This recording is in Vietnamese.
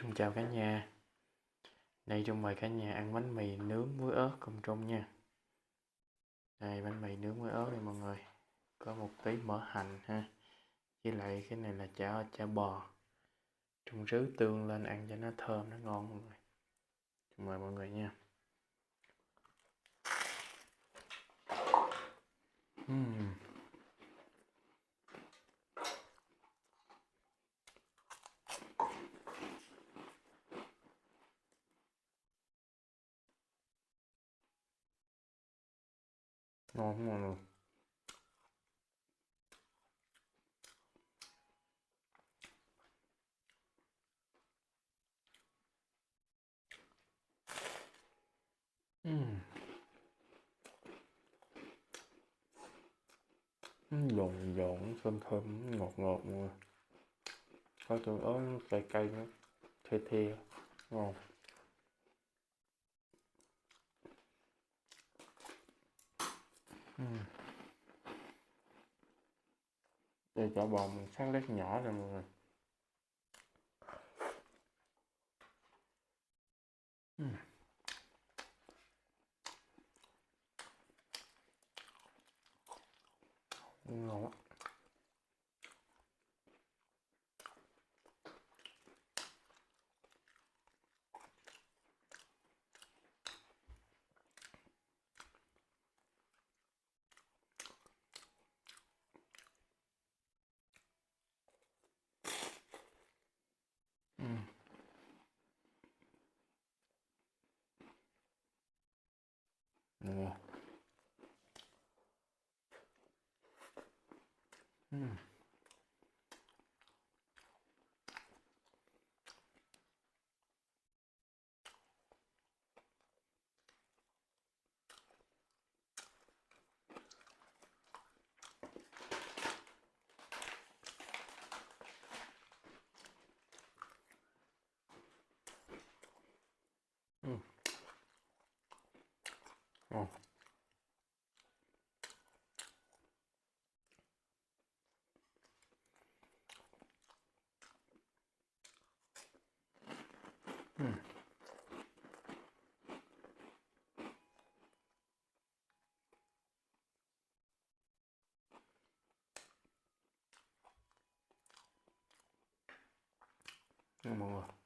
Trung chào cả nhà. Nay Trung mời cả nhà ăn bánh mì nướng muối ớt cùng Trung nha. Đây bánh mì nướng muối ớt này mọi người. Có một tí mỡ hành ha. Với lại cái này là chả bò. Trung rưới tương lên ăn cho nó thơm, nó ngon mọi người. Trung mời mọi người nha. Ngon không mọi người? Giòn giòn, thơm thơm, ngọt ngọt mọi người. Có tương ớt cay cay nữa, thê thê, ngon. Đây chả bò mình cắt lát nhỏ rồi mọi người. Ngon quá. Ngon. Ngon. Ngon mọi người.